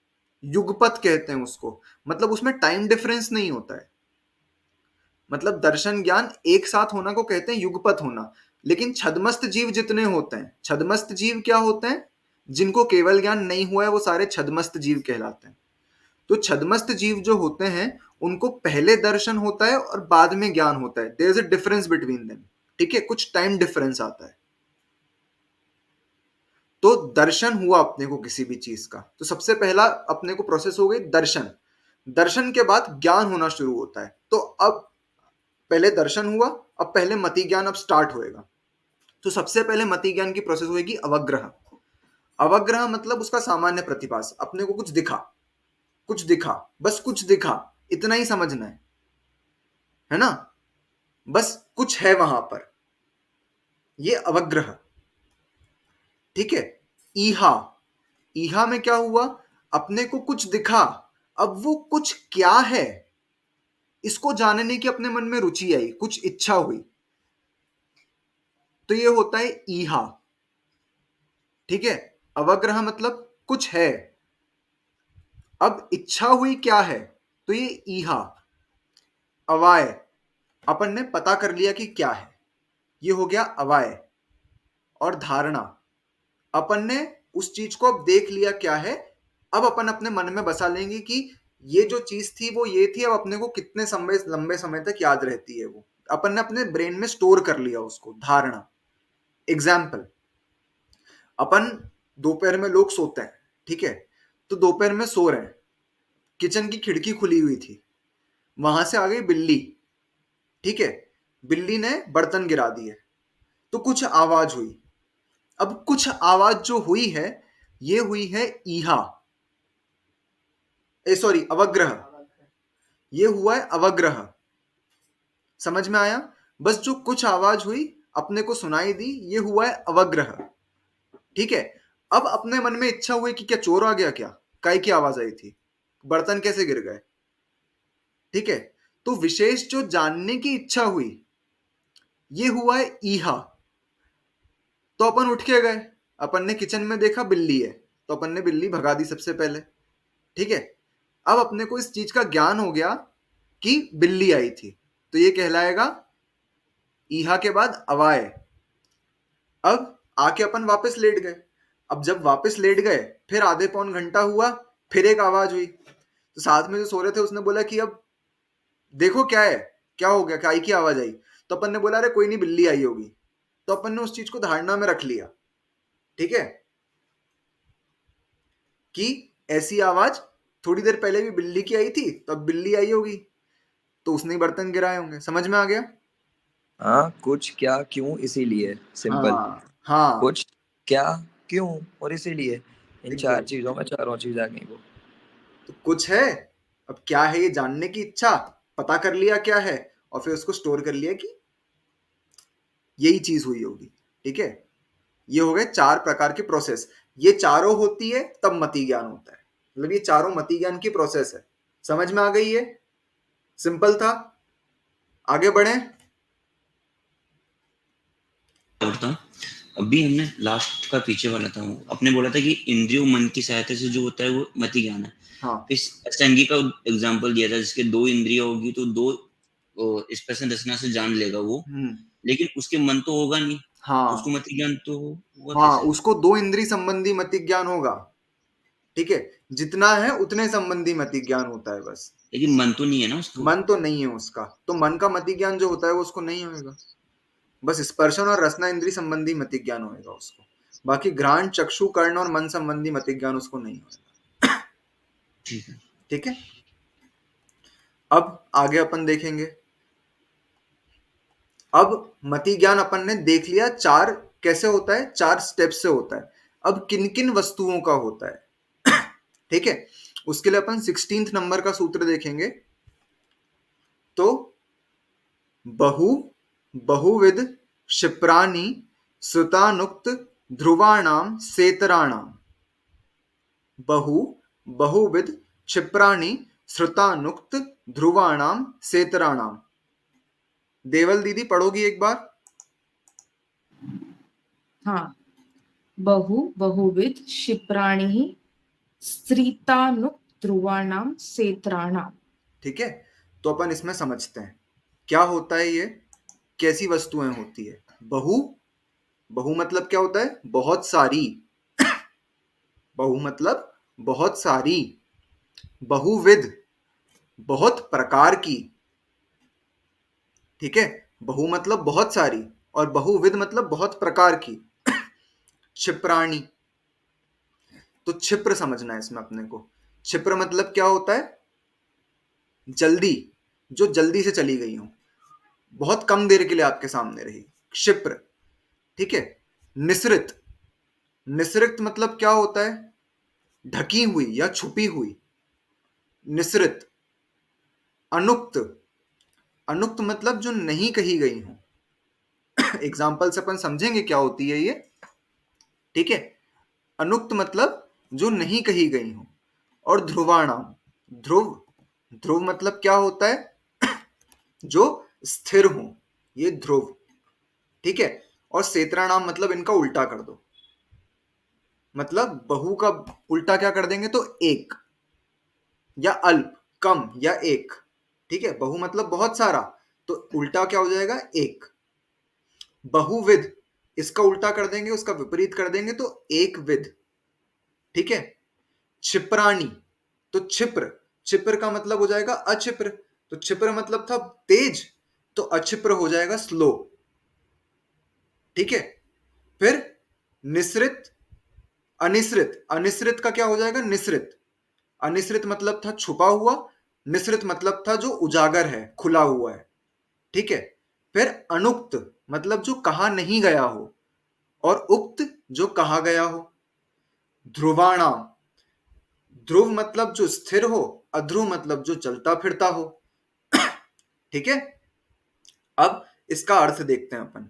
युगपत कहते हैं उसको, मतलब उसमें टाइम डिफरेंस नहीं होता है। मतलब दर्शन ज्ञान एक साथ होना को कहते हैं युगपत होना। लेकिन छद्मस्त जीव जितने होते हैं, छद्मस्त जीव क्या होते हैं, जिनको केवल ज्ञान नहीं हुआ है वो सारे छद्मस्त जीव कहलाते हैं। तो छद्मस्त जीव जो होते हैं उनको पहले दर्शन होता है और बाद में ज्ञान होता है, there is a difference between them, ठीक है, कुछ टाइम डिफरेंस आता है। तो दर्शन हुआ अपने को किसी भी चीज का, तो सबसे पहला अपने को प्रोसेस हो गई दर्शन। दर्शन के बाद ज्ञान होना शुरू होता है। तो अब पहले दर्शन हुआ, अब पहले मति ज्ञान अब स्टार्ट होएगा। तो सबसे पहले मति ज्ञान की प्रोसेस होगी अवग्रह। अवग्रह मतलब उसका सामान्य प्रतिभास, अपने को कुछ दिखा, कुछ दिखा, बस कुछ दिखा, इतना ही समझना है ना, बस कुछ है वहां पर, ये अवग्रह। ठीक है। ईहा, ईहा में क्या हुआ, अपने को कुछ दिखा, अब वो कुछ क्या है इसको जानने की अपने मन में रुचि आई, कुछ इच्छा हुई, तो ये होता है ईहा। ठीक है। अवग्रह मतलब कुछ है, अब इच्छा हुई क्या है, तो ये ईहा। अवाय, अपन ने पता कर लिया कि क्या है, ये हो गया अवाय। और धारणा, अपन ने उस चीज को अब देख लिया क्या है, अब अपन अपने मन में बसा लेंगे कि ये जो चीज थी वो ये थी, अब अपने को कितने समय लंबे समय तक याद रहती है वो, अपन ने अपने ब्रेन में स्टोर कर लिया उसको, धारणा। एग्जाम्पल, अपन दोपहर में लोग सोते हैं, ठीक है, तो दोपहर में सो रहे हैं, किचन की खिड़की खुली हुई थी, वहां से आ गई बिल्ली, ठीक है, बिल्ली ने बर्तन गिरा दिए, तो कुछ आवाज हुई। अब कुछ आवाज जो हुई है, ये हुई है ईहा, सॉरी अवग्रह, ये हुआ है अवग्रह। समझ में आया? बस जो कुछ आवाज हुई अपने को सुनाई दी, ये हुआ है अवग्रह। ठीक है। अब अपने मन में इच्छा हुई कि क्या चोर आ गया, क्या काय की आवाज आई थी, बर्तन कैसे गिर गए, ठीक है, तो विशेष जो जानने की इच्छा हुई, ये हुआ है ईहा। तो अपन उठ के गए, अपन ने किचन में देखा बिल्ली है, तो अपन ने बिल्ली भगा दी सबसे पहले, ठीक है। अब अपने को इस चीज का ज्ञान हो गया कि बिल्ली आई थी, तो ये कहलाएगा ईहा के बाद अवाय। अब आके अपन वापस लेट गए, अब जब वापस लेट गए फिर आधे पौन घंटा हुआ, फिर एक आवाज हुई, तो साथ में जो सो रहे थे उसने बोला कि अब देखो क्या है, क्या हो गया, काय की आवाज आई, तो अपन ने बोला अरे कोई नहीं बिल्ली आई होगी, तो अपन ने उस चीज को धारणा में रख लिया, ठीक है, कि ऐसी आवाज थोड़ी देर पहले भी बिल्ली की आई थी, तो अब बिल्ली आई होगी, तो उसने ही बर्तन गिराए होंगे। समझ में आ गया? हाँ, कुछ क्या क्यों इसीलिए, सिंपल। हाँ हाँ, कुछ क्या क्यों और इसीलिए, इन चार एग्जैक्ट। चीजों में चारों चीज आ गई वो। तो कुछ है, अब क्या है ये जानने की इच्छा, पता कर लिया क्या है, और फिर उसको स्टोर कर लिया कि यही चीज हुई होगी, ठीक है। ये हो गए चार प्रकार के प्रोसेस, ये चारों होती है तब मति ज्ञान होता है, मतलब ये चारों मति ज्ञान की प्रोसेस है। समझ में आ गई? ये सिंपल था, आगे बढ़े। और था, अभी हमने लास्ट का पीछे वाला था, वो आपने बोला था कि इंद्रियों मन की सहायता से जो होता है वो मति ज्ञान है। हाँ फिर असंगी का एग्जांपल दिया था, जिसके दो इंद्रियां होगी तो दो स्पर्शन रचना से जान लेगा वो, लेकिन उसके मन तो होगा नहीं, तो उसको हाँ मति ज्ञान तो हुआ हाँ, कैसे? उसको दो इंद्रिय संबंधी मति ज्ञान होगा, ठीक है, जितना है उतने संबंधी मति ज्ञान होता है बस। लेकिन मन तो नहीं है ना उसको। मन तो नहीं है उसका, तो मन का मति ज्ञान जो होता है वो उसको नहीं होएगा, बस स्पर्शन और रसना इंद्रिय संबंधी मति ज्ञान होएगा उसको, बाकी घ्राण चक्षु कर्ण और मन संबंधी मति ज्ञान उसको नहीं होएगा। ठीक है। ठीक है। अब आगे अपन देखेंगे। अब मति ज्ञान अपन ने देख लिया, चार कैसे होता है, चार स्टेप से होता है। अब किन किन वस्तुओं का होता है, ठीक है, उसके लिए अपन 16th नंबर का सूत्र देखेंगे। तो बहु बहुविध क्षिप्राणि श्रुतानुक्त ध्रुवाणाम सेतराणाम। बहु बहुविध क्षिप्राणि श्रुतानुक्त ध्रुवाणाम सेतराणाम। देवल दीदी पढ़ोगी एक बार? हाँ, बहु बहुविध क्षिप्राणि स्त्रीतानुक ध्रुवाणाम सेत्राणाम। ठीक है, तो अपन इसमें समझते हैं क्या होता है, ये कैसी वस्तुएं होती है। बहु, बहु मतलब क्या होता है, बहुत सारी, बहु मतलब बहुत सारी, बहुविध बहुत प्रकार की, ठीक है, बहु मतलब बहुत सारी और बहुविध मतलब बहुत प्रकार की। क्षिप्राणी, तो क्षिप्र समझना है इसमें अपने को। क्षिप्र मतलब क्या होता है, जल्दी, जो जल्दी से चली गई हो, बहुत कम देर के लिए आपके सामने रही, क्षिप्र, ठीक है। निसृत, निसृत मतलब क्या होता है, ढकी हुई या छुपी हुई, निसृत। अनुक्त, अनुक्त मतलब जो नहीं कही गई हो। एग्जाम्पल से अपन समझेंगे क्या होती है ये। ठीक है। अनुक्त मतलब जो नहीं कही गई हो। और ध्रुवाणाम, ध्रुव, ध्रुव मतलब क्या होता है? जो स्थिर हो, ये ध्रुव, ठीक है। और सेत्राणाम मतलब इनका उल्टा कर दो, मतलब बहु का उल्टा क्या कर देंगे तो एक, या अल्प, कम, या एक, ठीक है। बहु मतलब बहुत सारा, तो उल्टा क्या हो जाएगा? एक। बहुविध, इसका उल्टा कर देंगे, उसका विपरीत कर देंगे तो एक विध, ठीक है। क्षिप्राणी, तो क्षिप्र, क्षिप्र का मतलब हो जाएगा अक्षिप्र, तो क्षिप्र मतलब था तेज, तो अक्षिप्र हो जाएगा स्लो, ठीक है। फिर निसृत, अनिसृत, अनिसृत का क्या हो जाएगा? निसृत, अनिसृत मतलब था छुपा हुआ, निसृत मतलब था जो उजागर है, खुला हुआ है, ठीक है। फिर अनुक्त मतलब जो कहा नहीं गया हो, और उक्त जो कहा गया हो। ध्रुवाणाम, ध्रुव मतलब जो स्थिर हो, अध्रुव मतलब जो चलता फिरता हो, ठीक है। अब इसका अर्थ देखते हैं अपन।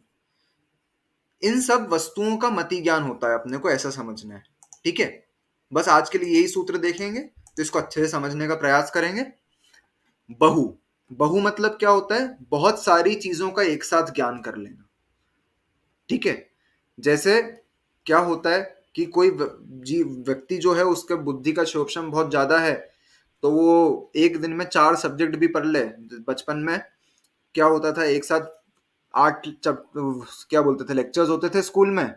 इन सब वस्तुओं का मति ज्ञान होता है, अपने को ऐसा समझना है, ठीक है। बस आज के लिए यही सूत्र देखेंगे, तो इसको अच्छे से समझने का प्रयास करेंगे। बहु, बहु मतलब क्या होता है? बहुत सारी चीजों का एक साथ ज्ञान कर लेना, ठीक है। जैसे क्या होता है कि कोई व्यक्ति जो है, उसके बुद्धि का शोषण बहुत ज्यादा है, तो वो एक दिन में 4 सब्जेक्ट भी पढ़ ले। बचपन में क्या होता था, एक साथ 8 क्या बोलते थे, लेक्चर्स होते थे स्कूल में,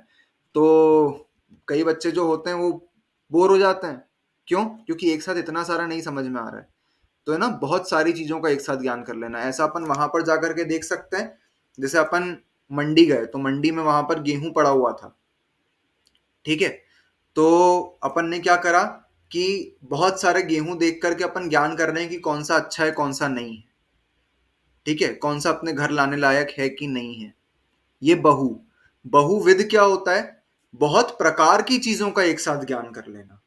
तो कई बच्चे जो होते हैं वो बोर हो जाते हैं। क्यों? क्योंकि एक साथ इतना सारा नहीं समझ में आ रहा है। तो है ना, बहुत सारी चीजों का एक साथ ज्ञान कर लेना। ऐसा अपन वहां पर जाकर के देख सकते हैं। जैसे अपन मंडी गए, तो मंडी में वहां पर गेहूं पड़ा हुआ था, ठीक है। तो अपन ने क्या करा कि बहुत सारे गेहूं देख करके अपन ज्ञान कर रहे हैं कि कौन सा अच्छा है, कौन सा नहीं है, ठीक है, कौन सा अपने घर लाने लायक है कि नहीं है। ये बहु, बहुविध क्या होता है? बहुत प्रकार की चीजों का एक साथ ज्ञान कर लेना,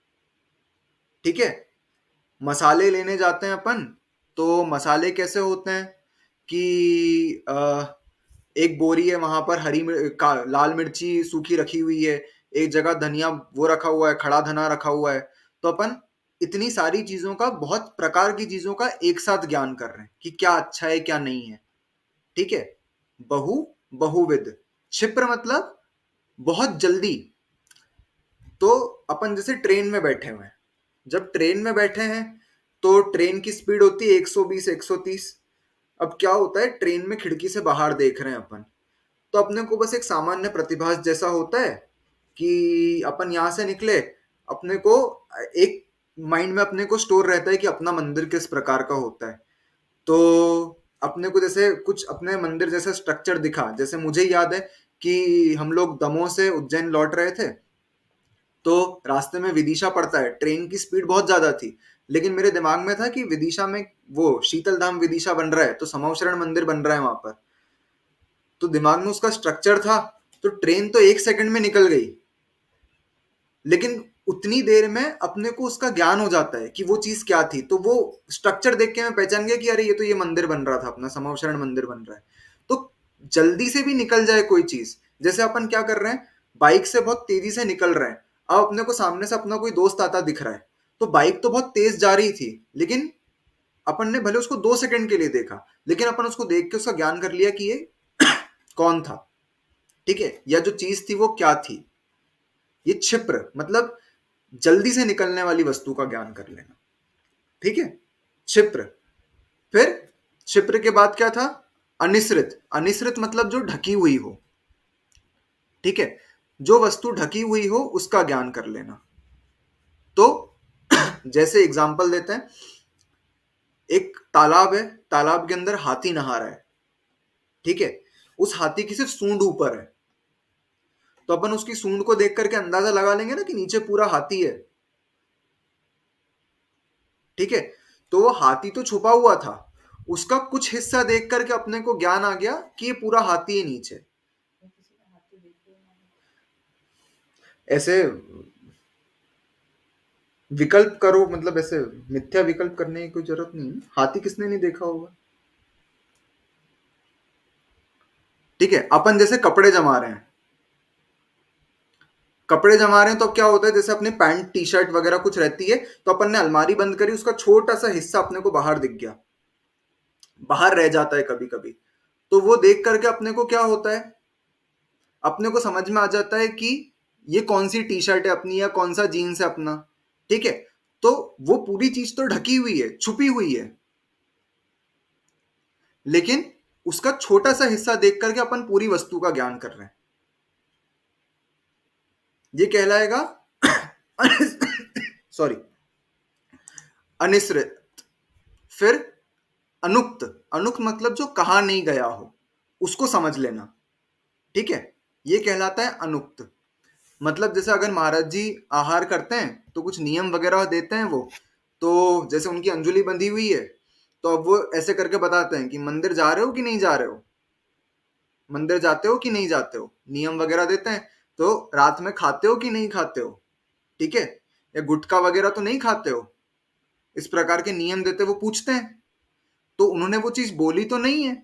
ठीक है। मसाले लेने जाते हैं अपन, तो मसाले कैसे होते हैं कि एक बोरी है, वहां पर लाल मिर्ची सूखी रखी हुई है, एक जगह धनिया वो रखा हुआ है, खड़ा धना रखा हुआ है। तो अपन इतनी सारी चीजों का, बहुत प्रकार की चीजों का एक साथ ज्ञान कर रहे हैं कि क्या अच्छा है क्या नहीं है, ठीक है। बहु, बहुविध। क्षिप्र मतलब बहुत जल्दी। तो अपन जैसे ट्रेन में बैठे हुए हैं, जब ट्रेन में बैठे हैं तो ट्रेन की स्पीड होती है 120 130। अब क्या होता है, ट्रेन में खिड़की से बाहर देख रहे हैं अपन, तो अपने को बस एक सामान्य प्रतिभास जैसा होता है कि अपन यहाँ से निकले, अपने को एक माइंड में अपने को स्टोर रहता है कि अपना मंदिर किस प्रकार का होता है। तो अपने को जैसे कुछ अपने मंदिर जैसा स्ट्रक्चर दिखा। जैसे मुझे याद है कि हम लोग दमोह से उज्जैन लौट रहे थे, तो रास्ते में विदिशा पड़ता है, ट्रेन की स्पीड बहुत ज्यादा थी, लेकिन मेरे दिमाग में था कि विदिशा में वो शीतल धाम विदिशा बन रहा है, तो समवशरण मंदिर बन रहा है वहां पर, तो दिमाग में उसका स्ट्रक्चर था। तो ट्रेन तो 1 सेकंड में निकल गई, लेकिन उतनी देर में अपने को उसका ज्ञान हो जाता है कि वो चीज क्या थी। तो वो स्ट्रक्चर देख के मैं पहचान गया कि अरे ये तो ये मंदिर बन रहा था, अपना समवशरण मंदिर बन रहा है। तो जल्दी से भी निकल जाए कोई चीज, जैसे अपन क्या कर रहे हैं, बाइक से बहुत तेजी से निकल रहे हैं। अब अपने को सामने से अपना कोई दोस्त आता दिख रहा है, तो बाइक तो बहुत तेज जा रही थी, लेकिन अपन ने भले उसको 2 सेकंड के लिए देखा, लेकिन अपन उसको देख के उसका ज्ञान कर लिया कि ये कौन था, ठीक है, या जो चीज थी वो क्या थी। ये क्षिप्र मतलब जल्दी से निकलने वाली वस्तु का ज्ञान कर लेना, ठीक है, क्षिप्र। फिर क्षिप्र के बाद क्या था? अनिसृत, अनिसृत मतलब जो ढकी हुई हो, ठीक है, जो वस्तु ढकी हुई हो उसका ज्ञान कर लेना। तो जैसे एग्जांपल देते हैं, एक तालाब है, तालाब के अंदर हाथी नहा रहा है, ठीक है, उस हाथी की सिर्फ सूंड ऊपर है, तो अपन उसकी सूंड को देख करके अंदाजा लगा लेंगे ना कि नीचे पूरा हाथी है, ठीक है। तो वो हाथी तो छुपा हुआ था, उसका कुछ हिस्सा देख करके अपने को ज्ञान आ गया कि ये पूरा हाथी है नीचे। ऐसे विकल्प करो, मतलब ऐसे मिथ्या विकल्प करने की कोई जरूरत नहीं है। हाथी किसने नहीं देखा होगा, ठीक है। अपन जैसे कपड़े जमा रहे हैं, कपड़े जमा रहे हैं तो अब क्या होता है, जैसे अपने पैंट टी शर्ट वगैरह कुछ रहती है, तो अपन ने अलमारी बंद करी, उसका छोटा सा हिस्सा अपने को बाहर दिख गया, बाहर रह जाता है कभी कभी, तो वो देख करके अपने को क्या होता है, अपने को समझ में आ जाता है कि ये कौन सी टी शर्ट है अपनी या कौन सा जीन्स है अपना, ठीक है। तो वो पूरी चीज तो ढकी हुई है, छुपी हुई है, लेकिन उसका छोटा सा हिस्सा देख करके अपन पूरी वस्तु का ज्ञान कर रहे हैं। ये कहलाएगा सॉरी अनिश्रित। फिर अनुक्त, अनुक्त मतलब जो कहा नहीं गया हो उसको समझ लेना, ठीक है, ये कहलाता है अनुक्त। मतलब जैसे अगर महाराज जी आहार करते हैं तो कुछ नियम वगैरह देते हैं वो, तो जैसे उनकी अंजुली बंधी हुई है, तो अब वो ऐसे करके बताते हैं कि मंदिर जा रहे हो कि नहीं जा रहे हो, मंदिर जाते हो कि नहीं जाते हो, नियम वगैरह देते हैं। तो रात में खाते हो कि नहीं खाते हो, ठीक है, या गुटखा वगैरह तो नहीं खाते हो, इस प्रकार के नियम देते वो पूछते हैं। तो उन्होंने वो चीज बोली तो नहीं है,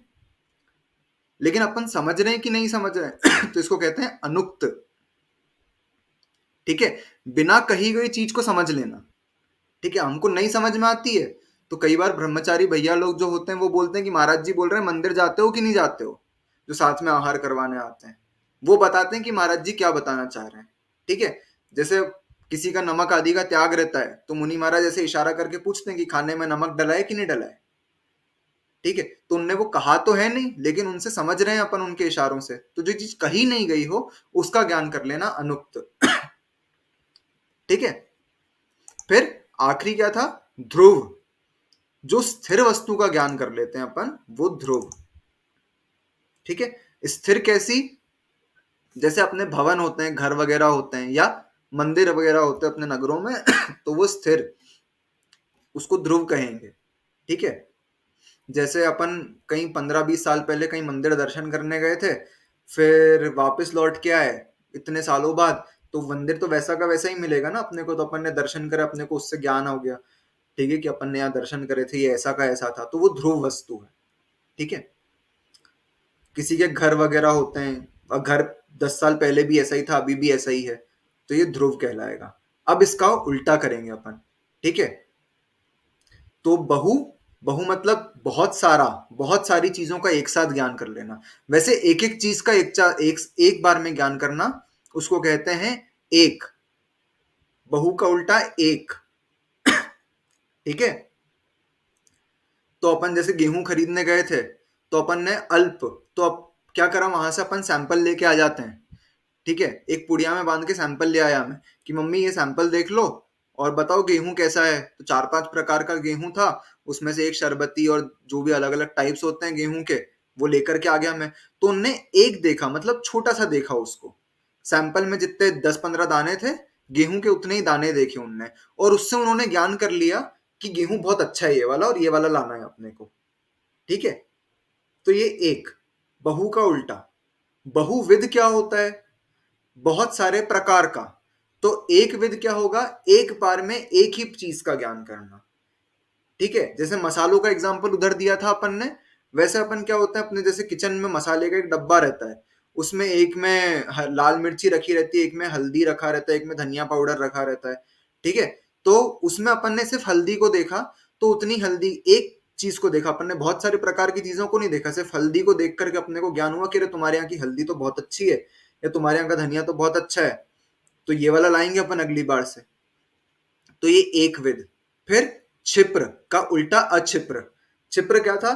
लेकिन अपन समझ रहे हैं कि नहीं समझ रहे हैं तो इसको कहते हैं अनुक्त, ठीक है, बिना कही गई चीज को समझ लेना, ठीक है। हमको नहीं समझ में आती है तो कई बार ब्रह्मचारी भैया लोग जो होते हैं वो बोलते हैं कि महाराज जी बोल रहे हैं मंदिर जाते हो कि नहीं जाते हो, जो साथ में आहार करवाने आते हैं वो बताते हैं कि महाराज जी क्या बताना चाह रहे हैं, ठीक है। जैसे किसी का नमक आदि का त्याग रहता है तो मुनि महाराज ऐसे इशारा करके पूछते हैं कि खाने में नमक डला है कि नहीं डला है, ठीक है। तो उनने वो कहा तो है नहीं, लेकिन उनसे समझ रहे हैं अपन उनके इशारों से, तो जो चीज कही नहीं गई हो उसका ज्ञान कर लेना अनुक्त, ठीक है। फिर आखिरी क्या था, ध्रुव, जो स्थिर वस्तु का ज्ञान कर लेते हैं अपन, वो ध्रुव, ठीक है। स्थिर कैसी, जैसे अपने भवन होते हैं, घर वगैरह होते हैं या मंदिर वगैरह होते हैं अपने नगरों में तो वो स्थिर, उसको ध्रुव कहेंगे, ठीक है। जैसे अपन कहीं 15-20 साल पहले कहीं मंदिर दर्शन करने गए थे, फिर वापस लौट के आए इतने सालों बाद, तो मंदिर तो वैसा का वैसा ही मिलेगा ना अपने को, तो अपन ने दर्शन करे, अपने को उससे ज्ञान हो गया, ठीक है, कि अपन ने यहाँ दर्शन करे थे, ये ऐसा का ऐसा था, तो वो ध्रुव वस्तु है, ठीक है। किसी के घर वगैरह होते हैं, और घर 10 साल पहले भी ऐसा ही था, अभी भी ऐसा ही है, तो ये ध्रुव कहलाएगा। अब इसका उल्टा करेंगे अपन, ठीक है। तो बहु, बहु मतलब बहुत सारा, बहुत सारी चीजों का एक साथ ज्ञान कर लेना। वैसे एक एक चीज का एक बार में ज्ञान करना उसको कहते हैं एक, बहु का उल्टा एक, ठीक है। तो अपन जैसे गेहूं खरीदने गए थे तो अपन ने अल्प, तो अब क्या करा, वहां से अपन सैंपल लेके आ जाते हैं, ठीक है, एक पुड़िया में बांध के सैंपल ले आया मैं कि मम्मी ये सैंपल देख लो और बताओ गेहूं कैसा है। तो 4-5 प्रकार का गेहूं था, उसमें से एक शरबती और जो भी अलग अलग टाइप्स होते हैं गेहूं के, वो लेकर के आ गया मैं। तो उनने एक देखा, मतलब छोटा सा देखा उसको, सैंपल में जितने 10-15 दाने थे गेहूं के उतने ही दाने देखे उनने, और उससे उन्होंने ज्ञान कर लिया कि गेहूं बहुत अच्छा है ये वाला, और ये वाला लाना है अपने को, ठीक है। तो ये एक, बहु का उल्टा। बहुविध क्या होता है, बहुत सारे प्रकार का। तो एक विध क्या होगा, एक बार में एक ही चीज का ज्ञान करना, ठीक है। जैसे मसालों का एग्जांपल उधर दिया था अपन ने, वैसे अपन क्या होता है अपने जैसे किचन में मसाले का एक डब्बा रहता है, उसमें एक में लाल मिर्ची रखी रहती है, एक में हल्दी रखा रहता है, एक में धनिया पाउडर रखा रहता है, ठीक है। तो उसमें अपन ने सिर्फ हल्दी को देखा, तो उतनी हल्दी, एक चीज को देखा अपन ने, बहुत सारे प्रकार की चीजों को नहीं देखा, सिर्फ हल्दी को देख करके अपने को ज्ञान हुआ कि अरे तुम्हारे यहाँ की हल्दी तो बहुत अच्छी है, या तुम्हारे यहाँ का धनिया तो बहुत अच्छा है, तो ये वाला लाएंगे अपन अगली बार से। तो ये एक विध। फिर क्षिप्र का उल्टा अक्षिप्र। क्षिप्र क्या था,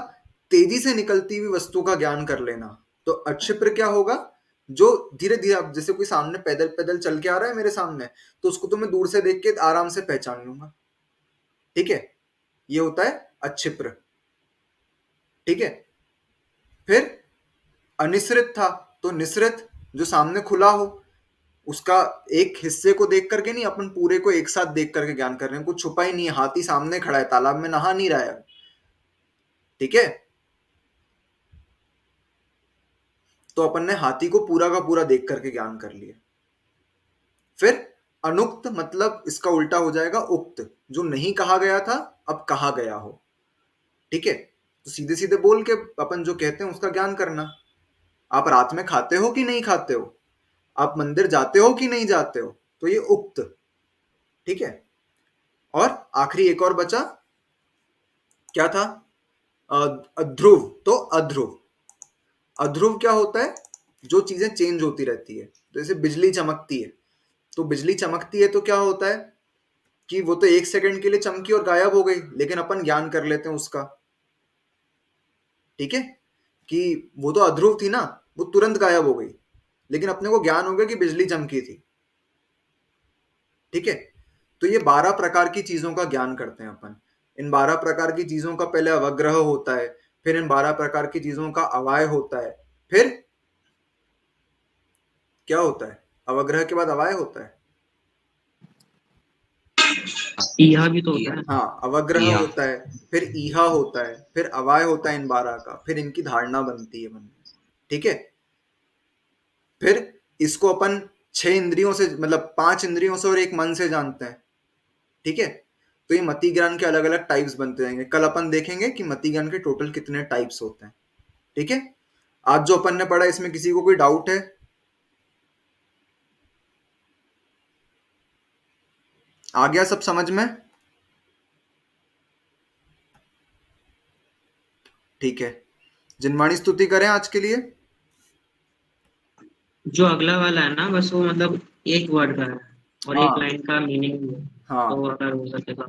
तेजी से निकलती हुई वस्तु का ज्ञान कर लेना। तो अक्षिप्र क्या होगा, जो धीरे धीरे, अब जैसे कोई सामने पैदल पैदल चल के आ रहा है मेरे सामने, तो उसको तो मैं दूर से देख के आराम से पहचान लूंगा, ठीक है, ये होता है अक्षिप्र, ठीक है। फिर अनिश्रित था, तो निश्रित जो सामने खुला हो, उसका एक हिस्से को देख करके नहीं, अपन पूरे को एक साथ देख करके ज्ञान कर रहे हैं, कुछ छुपा ही नहीं है, हाथी सामने खड़ा है, तालाब में नहा नहीं रहा है, ठीक है। तो अपन ने हाथी को पूरा का पूरा देख करके ज्ञान कर लिया। फिर अनुक्त मतलब इसका उल्टा हो जाएगा उक्त, जो नहीं कहा गया था अब कहा गया हो, ठीक है। तो सीधे सीधे बोल के अपन जो कहते हैं उसका ज्ञान करना। आप रात में खाते हो कि नहीं खाते हो, आप मंदिर जाते हो कि नहीं जाते हो, तो ये उक्त, ठीक है। और आखिरी एक और बचा, क्या था, ध्रुव। तो अध्रुव, अध्रुव क्या होता है, जो चीजें चेंज होती रहती है, जैसे बिजली चमकती है, तो बिजली चमकती है तो क्या होता है कि वो तो 1 सेकंड के लिए चमकी और गायब हो गई, लेकिन अपन ज्ञान कर लेते हैं उसका, ठीक है, कि वो तो अध्रुव थी ना, वो तुरंत गायब हो गई, लेकिन अपने को ज्ञान हो गया कि बिजली चमकी थी, ठीक है। तो ये 12 प्रकार की चीजों का ज्ञान करते हैं अपन। इन 12 प्रकार की चीजों का पहले अवग्रह होता है, फिर इन 12 प्रकार की चीजों का अवाय होता है, फिर क्या होता है, अवग्रह के बाद अवाय होता है, ईहा भी तो होता है। हाँ, अवग्रह ईहा। होता है, फिर ईहा होता है, फिर अवाय होता है इन 12 का, फिर इनकी धारणा बनती है मन में, ठीक है। फिर इसको अपन 6 इंद्रियों से, मतलब 5 इंद्रियों से और 1 मन से जानते हैं, ठीक है। तो ये मति ज्ञान के अलग अलग टाइप्स बनते जाएंगे। कल अपन देखेंगे कि मति ज्ञान के टोटल कितने टाइप्स होते हैं, ठीक है। आज जो अपन ने पढ़ा, इसमें किसी को कोई डाउट है? आ गया सब समझ में? ठीक है, जिनवाणी स्तुति करें आज के लिए। जो अगला वाला है ना, बस वो मतलब एक वर्ड का है और हाँ एक लाइन का मीनिंग है, हाँ, तो अगर हो सके तो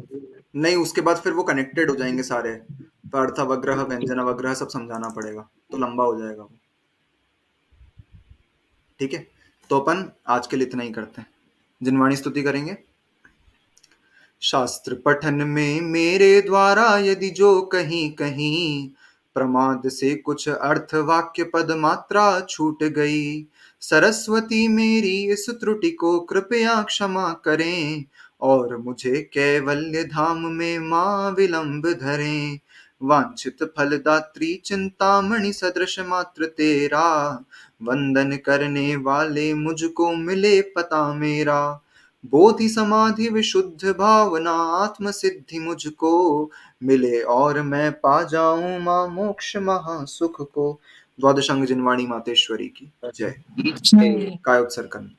नहीं उसके बाद फिर वो कनेक्टेड हो जाएंगे सारे, तो अर्थ अवग्रह व्यंजन अवग्रह सब समझाना पड़ेगा, तो लंबा हो जाएगा वो, ठीक है। तो अपन आज के लिए इतना ही करते हैं, जिनवाणी स्तुति करेंगे। शास्त्र पठन में मेरे द्वारा यदि जो कहीं कहीं प्रमाद से कुछ अर्थ वाक्य पद मात्रा छूट गई, सरस्वती मेरी इस त्रुटि को कृपया क्षमा करें, और मुझे कैवल्य धाम में मां विलंब धरें। वांछित फलदात्री चिंतामणि सदृश मात्र तेरा, वंदन करने वाले मुझको मिले पता मेरा। बोधि समाधि विशुद्ध भावना आत्म सिद्धि मुझको मिले, और मैं पा जाऊं मां मोक्ष महासुख को। द्वादशांग जिनवाणी मातेश्वरी की जय। जय। काय उत्सर्ग करना।